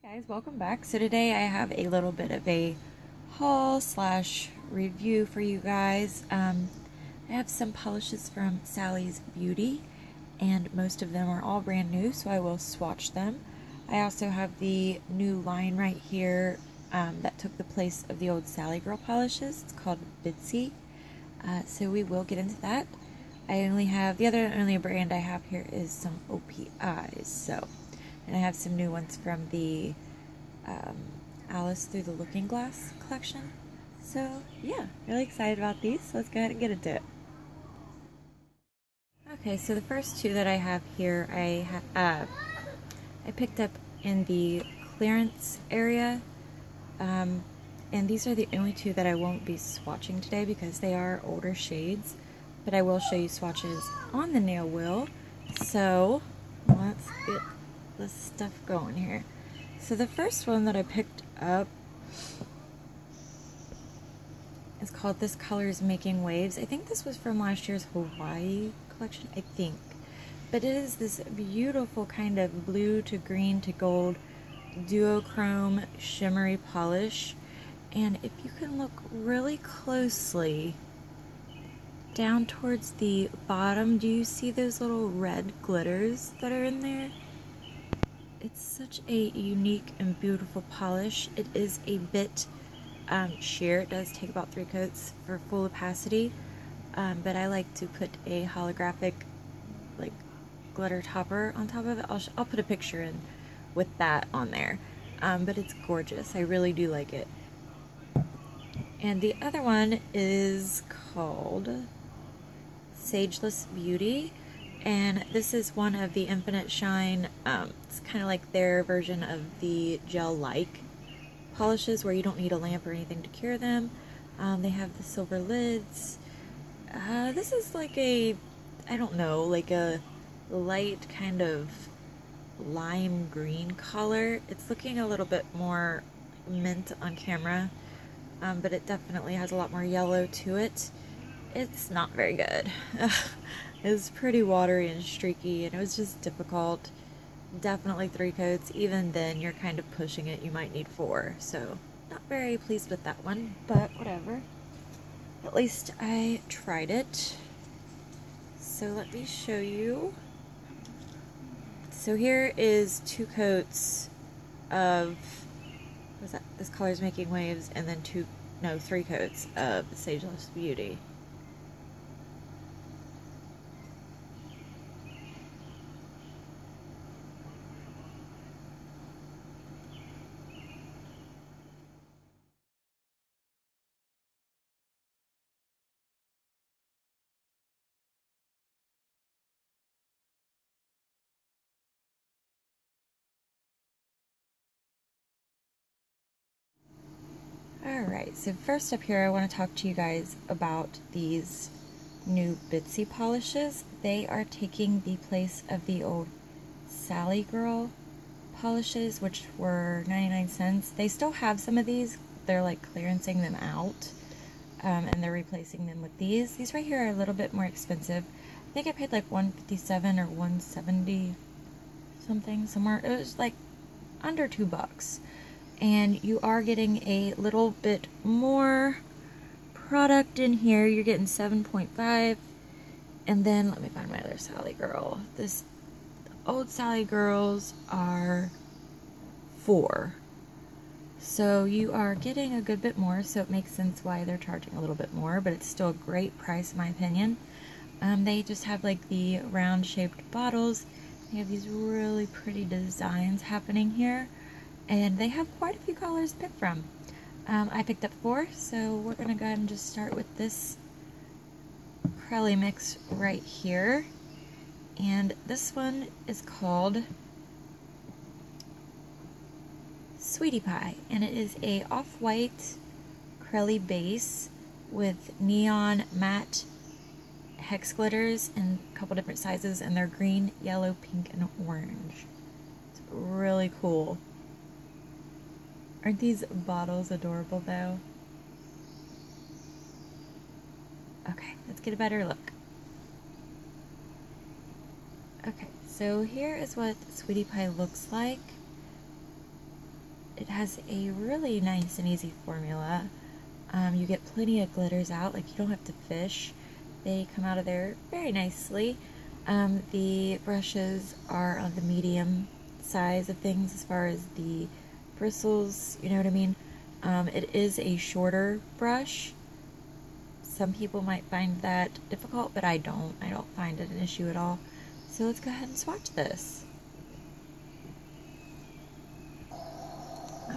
Guys, welcome back. So today I have a little bit of a haul slash review for you guys. I have some polishes from Sally's Beauty, and most of them are all brand new, so I will swatch them. I also have the new line right here that took the place of the old Sally Girl polishes. It's called Bitzy. So we will get into that. I only have, the only brand I have here is some OPIs, so. And I have some new ones from the Alice Through the Looking Glass collection. So yeah, really excited about these. So let's go ahead and get into it. Okay, so the first two that I have here, I picked up in the clearance area. And these are the only two that I won't be swatching today because they are older shades. But I will show you swatches on the nail wheel. So let's get this stuff going here. So the first one that I picked up is called This Color's Making Waves. I think this was from last year's Hawaii collection, I think. But it is this beautiful kind of blue to green to gold duochrome shimmery polish. And if you can look really closely down towards the bottom, do you see those little red glitters that are in there? It's such a unique and beautiful polish. It is a bit sheer. It does take about 3 coats for full opacity, but I like to put a holographic like glitter topper on top of it. I'll put a picture in with that on there, but it's gorgeous. I really do like it. And the other one is called Sageless Beauty. And this is one of the Infinite Shine, it's kind of like their version of the gel-like polishes where you don't need a lamp or anything to cure them. They have the silver lids. This is like a, I don't know, like a light kind of lime green color. It's looking a little bit more mint on camera, but it definitely has a lot more yellow to it. It's not very good. It was pretty watery and streaky, and it was just difficult. Definitely 3 coats. Even then, you're kind of pushing it. You might need 4. So, not very pleased with that one, but whatever. At least I tried it. So, let me show you. So, here is 2 coats of, what was that? This Color's Making Waves, and then 3 coats of Sageless Beauty. Alright, so first up here I want to talk to you guys about these new Bitzy polishes. They are taking the place of the old Sally Girl polishes, which were 99 cents. They still have some of these. They're like clearancing them out, and they're replacing them with these. These right here are a little bit more expensive. I think I paid like $157 or $170 something, somewhere. It was like under $2. And you are getting a little bit more product in here. You're getting 7.5, and then let me find my other Sally Girl. The old Sally Girls are 4, so you are getting a good bit more, so it makes sense why they're charging a little bit more, but it's still a great price in my opinion. They just have like the round shaped bottles. They have these really pretty designs happening here. And they have quite a few colors to pick from. I picked up 4, so we're going to go ahead and just start with this Crelly mix right here. And this one is called Sweetie Pie. And it is a off-white Crelly base with neon matte hex glitters in a couple different sizes. And they're green, yellow, pink, and orange. It's really cool. Aren't these bottles adorable though? Okay, let's get a better look. Okay, so here is what Sweetie Pie looks like. it has a really nice and easy formula. You get plenty of glitters out, like you don't have to fish. They come out of there very nicely. The brushes are on the medium size of things as far as the bristles, you know what I mean? It is a shorter brush. Some people might find that difficult, but I don't. I don't find it an issue at all. So let's go ahead and swatch this.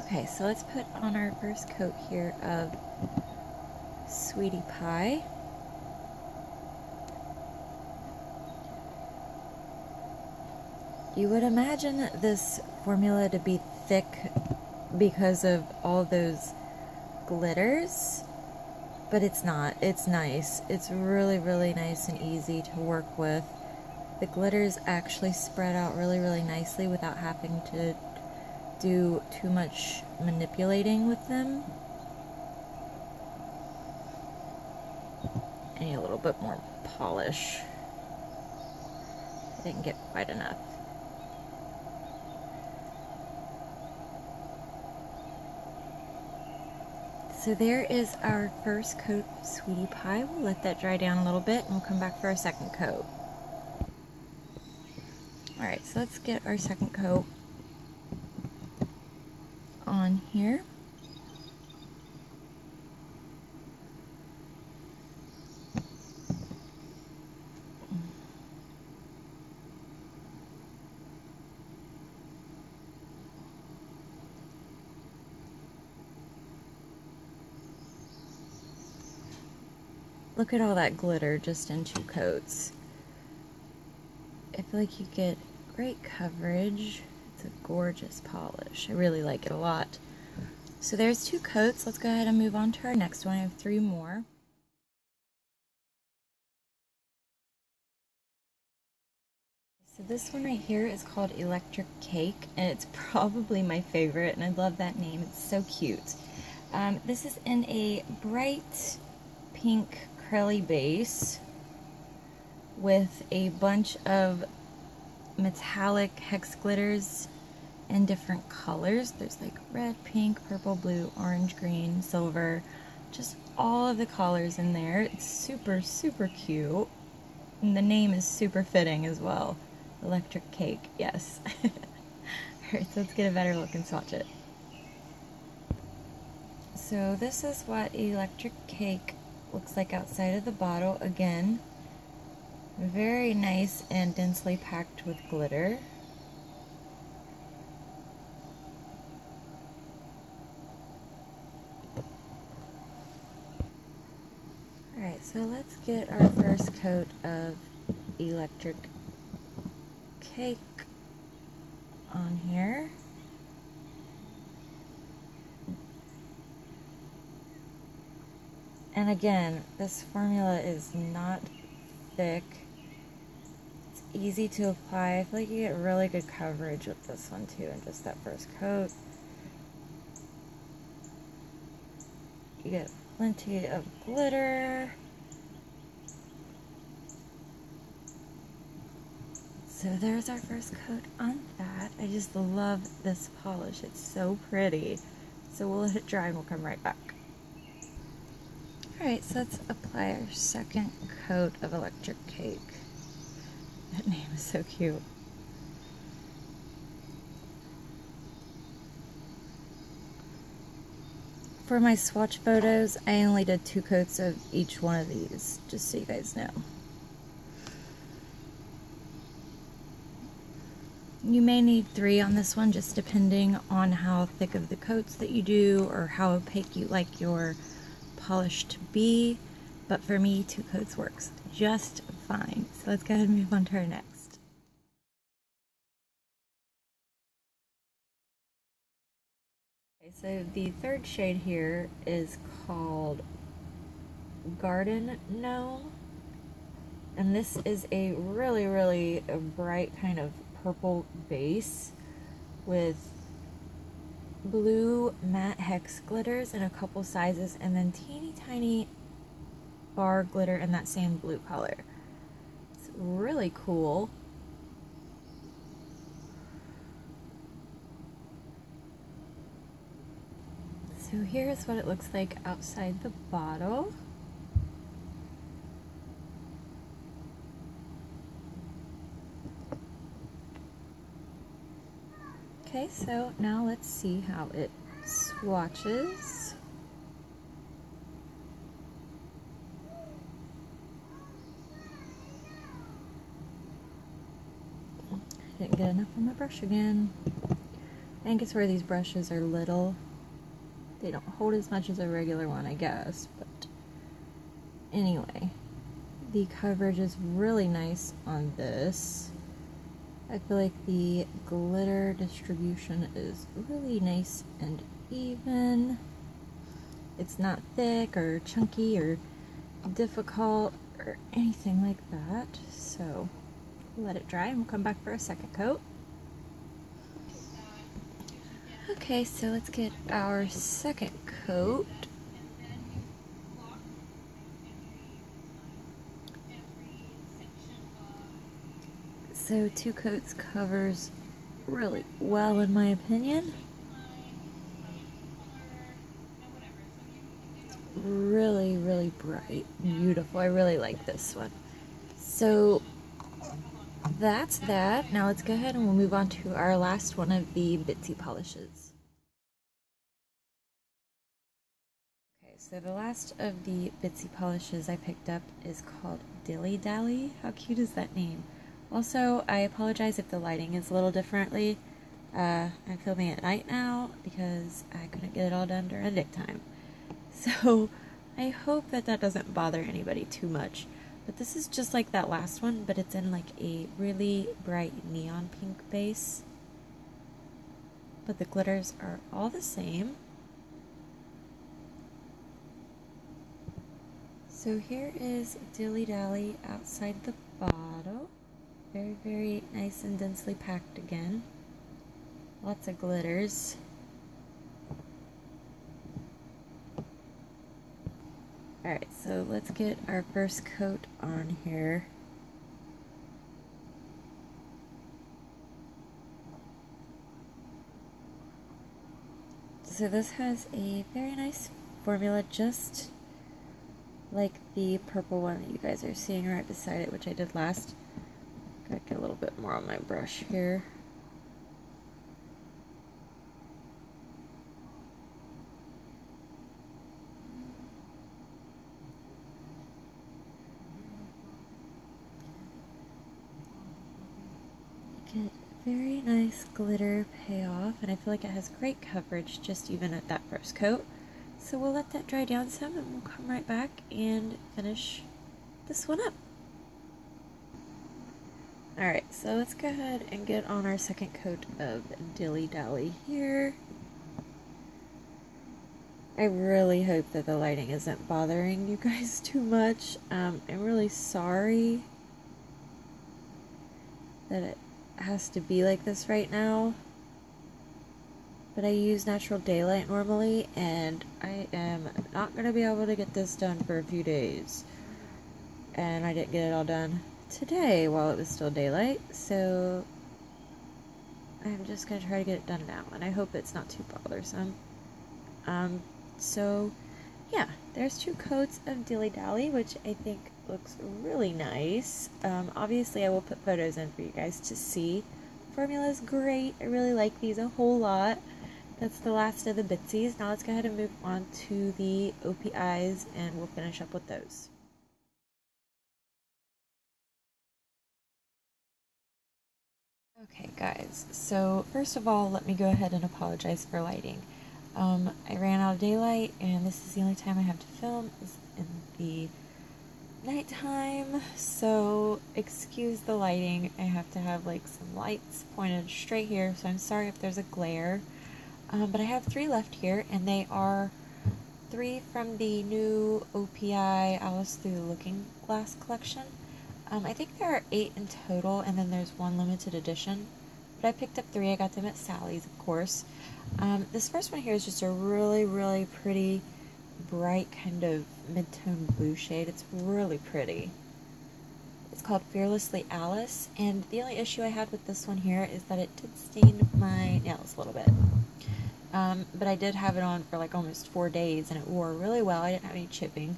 Okay, so let's put on our first coat here of Sweetie Pie. You would imagine this formula to be thick because of all those glitters, but it's not. It's nice. It's really, really nice and easy to work with. The glitters actually spread out really, really nicely without having to do too much manipulating with them. I need a little bit more polish. I didn't get quite enough. So there is our first coat of Sweetie Pie. We'll let that dry down a little bit and we'll come back for our second coat. Alright, so let's get our second coat on here. Look at all that glitter just in 2 coats. I feel like you get great coverage. It's a gorgeous polish. I really like it a lot. So there's 2 coats. Let's go ahead and move on to our next one. I have 3 more. So this one right here is called Electric Cake, and it's probably my favorite, and I love that name. It's so cute. This is in a bright pink curly base with a bunch of metallic hex glitters in different colors. There's like red, pink, purple, blue, orange, green, silver, just all of the colors in there. It's super, super cute. And the name is super fitting as well. Electric Cake, yes. Alright, so let's get a better look and swatch it. So this is what Electric Cake looks like outside of the bottle. Again, very nice and densely packed with glitter. Alright, so let's get our first coat of Electric Cake on here. And again, this formula is not thick. It's easy to apply. I feel like you get really good coverage with this one too, in just that first coat. You get plenty of glitter. So there's our first coat on that. I just love this polish. It's so pretty. So we'll let it dry and we'll come right back. Alright, so let's apply our second coat of Electric Cake. That name is so cute. For my swatch photos, I only did 2 coats of each one of these, just so you guys know. You may need 3 on this one, just depending on how thick of the coats that you do or how opaque you like your polish to be, but for me 2 coats works just fine. So let's go ahead and move on to our next. Okay, so the third shade here is called Garden Gnome, and this is a really, really bright kind of purple base with blue matte hex glitters in a couple sizes, and then teeny tiny bar glitter in that same blue color. It's really cool. So here's what it looks like outside the bottle. Okay, so now let's see how it swatches. I didn't get enough on my brush again. I think it's where these brushes are little. They don't hold as much as a regular one, I guess, but anyway, the coverage is really nice on this. I feel like the glitter distribution is really nice and even. It's not thick or chunky or difficult or anything like that. So let it dry and we'll come back for a second coat. Okay, so let's get our second coat. So 2 coats covers really well in my opinion. Really, really bright, beautiful. I really like this one. So that's that. Now let's go ahead and we'll move on to our last one of the Bitzy polishes. Okay, so the last of the Bitzy polishes I picked up is called DillyDally. How cute is that name? Also, I apologize if the lighting is a little differently. I'm filming at night now because I couldn't get it all done during daytime. So I hope that that doesn't bother anybody too much. But this is just like that last one, but it's in like a really bright neon pink base. But the glitters are all the same. So here is DillyDally outside the bottle. Very, very nice and densely packed again. Lots of glitters. Alright, so let's get our first coat on here. So this has a very nice formula, just like the purple one that you guys are seeing right beside it, which I did last. Gotta get a little bit more on my brush here. Get very nice glitter payoff, and I feel like it has great coverage just even at that first coat. So we'll let that dry down some and we'll come right back and finish this one up. Alright, so let's go ahead and get on our second coat of DillyDally here. I really hope that the lighting isn't bothering you guys too much. I'm really sorry that it has to be like this right now. But I use natural daylight normally, and I am not going to be able to get this done for a few days. And I didn't get it all done today while it was still daylight, so I'm just going to try to get it done now, and I hope it's not too bothersome. So yeah, there's 2 coats of DillyDally, which I think looks really nice. Obviously I will put photos in for you guys to see. Formula is great. I really like these a whole lot. That's the last of the Bitzys. Now let's go ahead and move on to the OPIs and we'll finish up with those. Okay guys, so first of all, let me go ahead and apologize for lighting. I ran out of daylight and this is the only time I have to film is in the nighttime, so excuse the lighting. I have to have like some lights pointed straight here, so I'm sorry if there's a glare. But I have 3 left here, and they are 3 from the new OPI Alice Through the Looking Glass collection. I think there are 8 in total, and then there's 1 limited edition. But I picked up 3. I got them at Sally's, of course. This first one here is just a really, really pretty, bright kind of mid-tone blue shade. It's really pretty. It's called Fearlessly Alice, and the only issue I had with this one here is that it did stain my nails a little bit. but I did have it on for like almost 4 days, and it wore really well. I didn't have any chipping.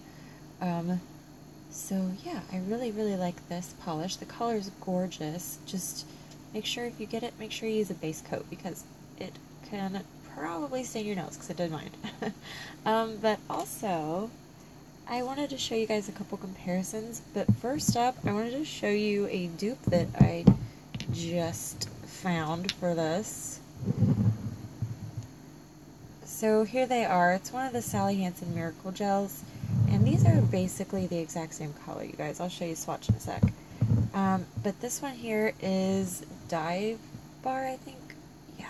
So yeah, I really, really like this polish. The color is gorgeous. Just make sure if you get it, make sure you use a base coat, because it can probably stain your nails, because it did mine. But also, I wanted to show you guys a couple comparisons, but first up, I wanted to show you a dupe that I just found for this. So here they are. It's one of the Sally Hansen Miracle Gels, and these are basically the exact same color, you guys. I'll show you swatch in a sec. But this one here is Dive Bar, I think. Yeah.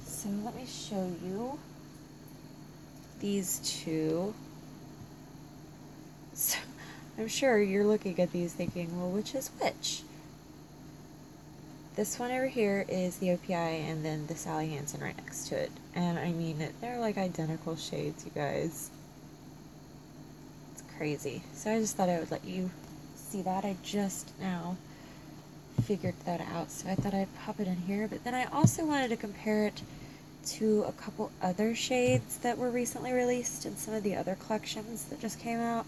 So let me show you these two. So I'm sure you're looking at these thinking, well, which is which? This one over here is the OPI, and then the Sally Hansen right next to it. And I mean, they're like identical shades, you guys. It's crazy. So I just thought I would let you see that. I just now figured that out, so I thought I'd pop it in here. But then I also wanted to compare it to a couple other shades that were recently released in some of the other collections that just came out.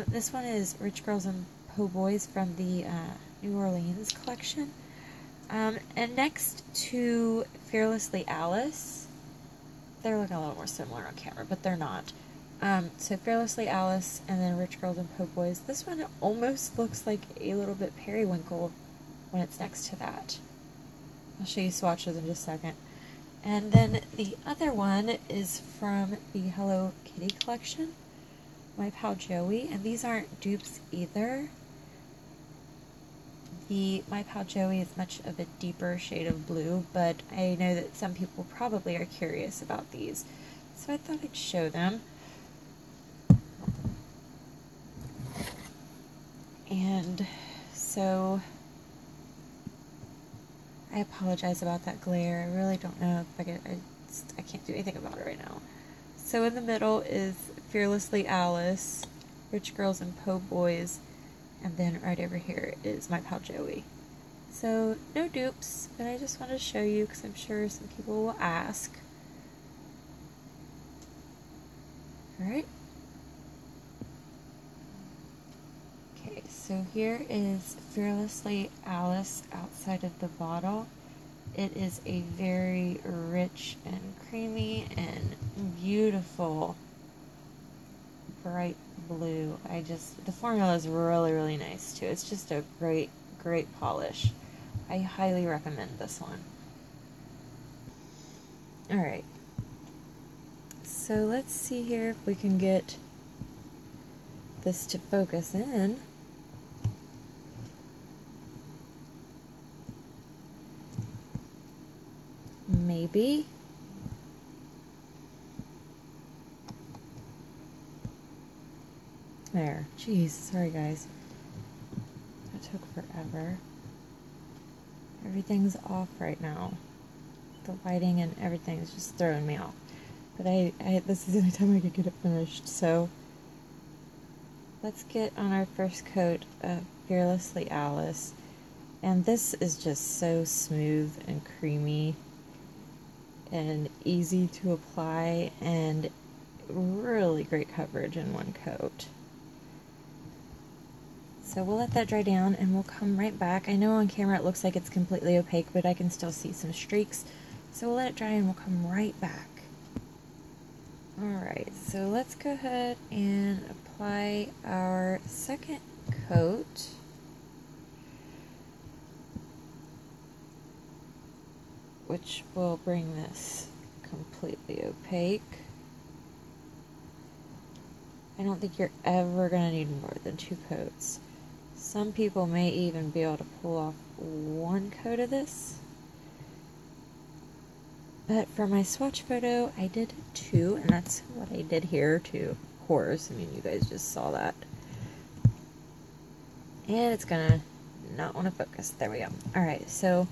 This one is Rich Girls and Po Boys from the New Orleans collection. And next to Fearlessly Alice, they're looking a little more similar on camera, but they're not. So Fearlessly Alice and then Rich Girls and Po Boys. This one almost looks like a little bit periwinkle when it's next to that. I'll show you swatches in just a second. And then the other one is from the Hello Kitty collection, My Pal Joey, and these aren't dupes either. The My Pal Joey is much of a deeper shade of blue, but I know that some people probably are curious about these, so I thought I'd show them. And so I apologize about that glare. I really don't know if I can't do anything about it right now. So in the middle is Fearlessly Alice, Rich Girls and Po Boys, and then right over here is My Pal Joey. So no dupes, but I just wanted to show you because I'm sure some people will ask. Alright. Okay, so here is Fearlessly Alice outside of the bottle. It is a very rich and creamy and beautiful bright blue. The formula is really, really nice too. It's just a great, great polish. I highly recommend this one. Alright. So let's see here if we can get this to focus in. Maybe. There. Jeez, sorry guys. That took forever. Everything's off right now. The lighting and everything is just throwing me off. But this is the only time I could get it finished, so let's get on our first coat of Fearlessly Alice. And this is just so smooth and creamy and easy to apply and really great coverage in one coat. So we'll let that dry down and we'll come right back. I know on camera it looks like it's completely opaque, but I can still see some streaks. So we'll let it dry and we'll come right back. Alright, so let's go ahead and apply our second coat. Which will bring this completely opaque. I don't think you're ever going to need more than 2 coats. Some people may even be able to pull off 1 coat of this. But for my swatch photo, I did 2, and that's what I did here too. Of course, I mean, you guys just saw that. And it's going to not want to focus. There we go. Alright, so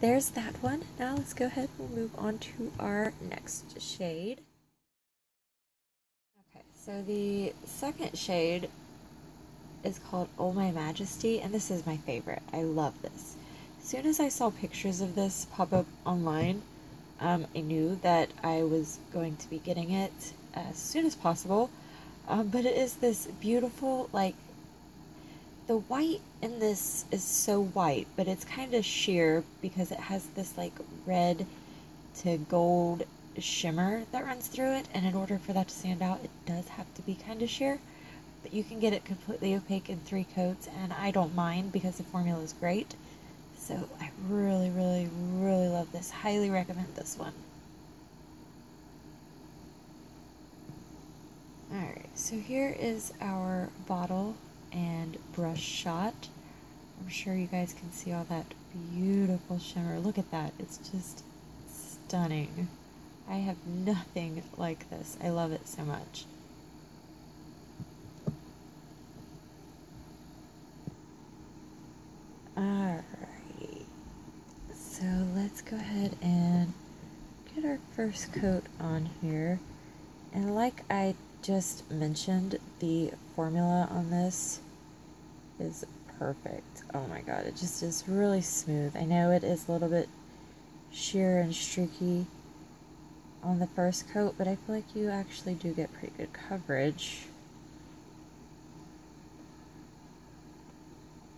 there's that one. Now let's go ahead and move on to our next shade. Okay, so the second shade is called Oh My Majesty, and this is my favorite. I love this. As soon as I saw pictures of this pop up online, I knew that I was going to be getting it as soon as possible, but it is this beautiful, like, the white in this is so white, but it's kind of sheer because it has this like red to gold shimmer that runs through it, and in order for that to stand out, it does have to be kind of sheer. But you can get it completely opaque in 3 coats, and I don't mind because the formula is great. So I really, really, really love this. Highly recommend this one. Alright, so here is our bottle and brush shot. I'm sure you guys can see all that beautiful shimmer. Look at that. It's just stunning. I have nothing like this. I love it so much. Alright, so let's go ahead and get our first coat on here. And like I just mentioned, the formula on this is perfect. Oh my god, it just is really smooth. I know it is a little bit sheer and streaky on the first coat, but I feel like you actually do get pretty good coverage.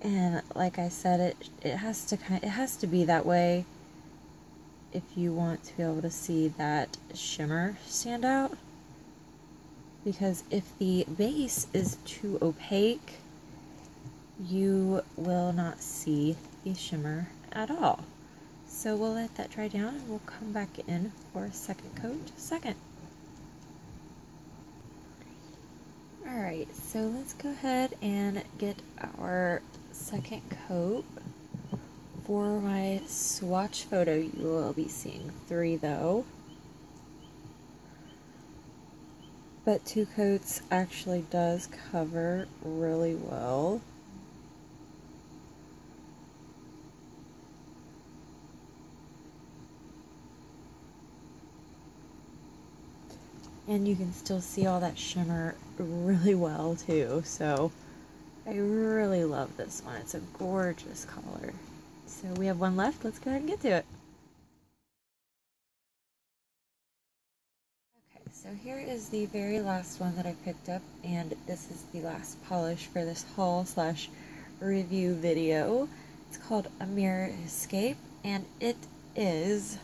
And like I said, it has to be that way if you want to be able to see that shimmer stand out. Because if the base is too opaque, you will not see the shimmer at all. So we'll let that dry down and we'll come back in for a second coat second. Alright, so let's go ahead and get our second coat. For my swatch photo, you will be seeing 3 though. But 2 coats actually does cover really well. And you can still see all that shimmer really well too, so I really love this one. It's a gorgeous color. So we have one left. Let's go ahead and get to it. Okay, so here is the very last one that I picked up, and this is the last polish for this haul slash review video. It's called a Mirror Escape, and it is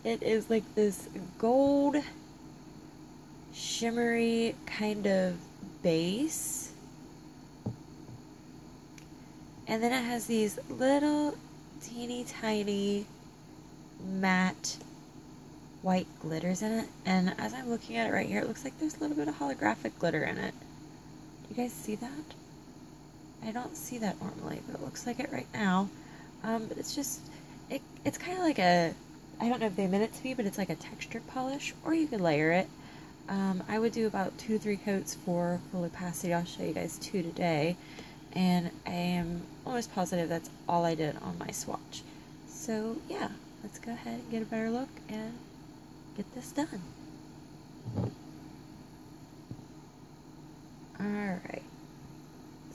it is like this gold shimmery kind of base, and then it has these little teeny tiny matte white glitters in it, and as I'm looking at it right here, it looks like there's a little bit of holographic glitter in it. Do you guys see that? I don't see that normally, but it looks like it right now. But it's just, it's kind of like a, I don't know if they meant it to be, but it's like a textured polish, or you could layer it. I would do about 2 to 3 coats for full opacity. I'll show you guys 2 today, and I am almost positive that's all I did on my swatch. So yeah, let's go ahead and get a better look and get this done. Alright,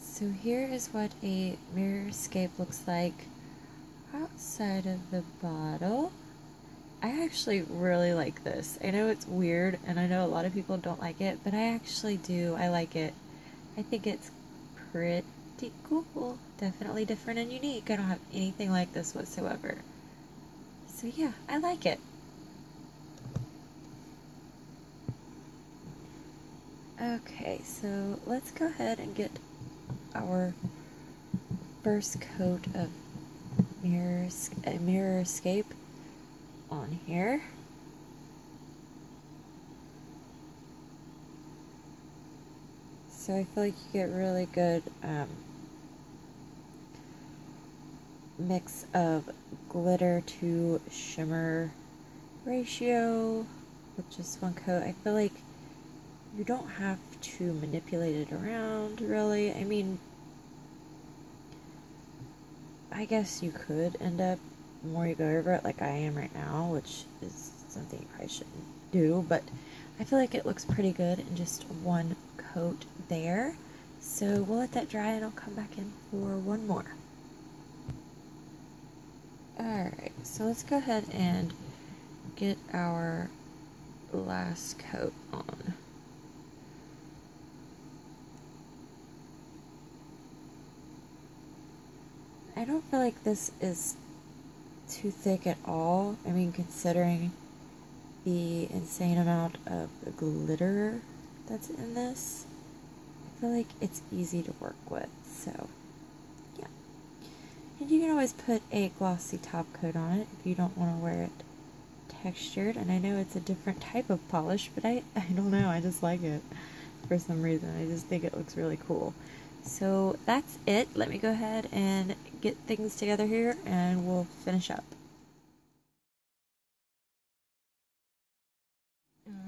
so here is what a mirror escape looks like outside of the bottle. I actually really like this. I know it's weird, and I know a lot of people don't like it, but I actually do. I like it. I think it's pretty cool. Definitely different and unique. I don't have anything like this whatsoever. So yeah, I like it. Okay, so let's go ahead and get our first coat of Mirror Escape on here. So I feel like you get really good mix of glitter to shimmer ratio with just one coat. I feel like you don't have to manipulate it around, really. I mean, I guess you could end up, the more you go over it, like I am right now, which is something you probably shouldn't do, but I feel like it looks pretty good in just one coat there. So we'll let that dry and I'll come back in for one more. Alright, so let's go ahead and get our last coat on. I don't feel like this is too thick at all. I mean, considering the insane amount of glitter that's in this, I feel like it's easy to work with, so yeah. And you can always put a glossy top coat on it if you don't want to wear it textured. And I know it's a different type of polish, but I don't know, I just like it for some reason. I just think it looks really cool. So that's it. Let me go ahead and get things together here and we'll finish up.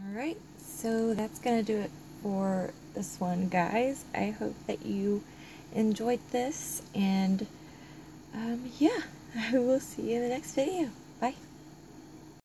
Alright, so that's gonna do it for this one, guys. I hope that you enjoyed this, and yeah, I will see you in the next video.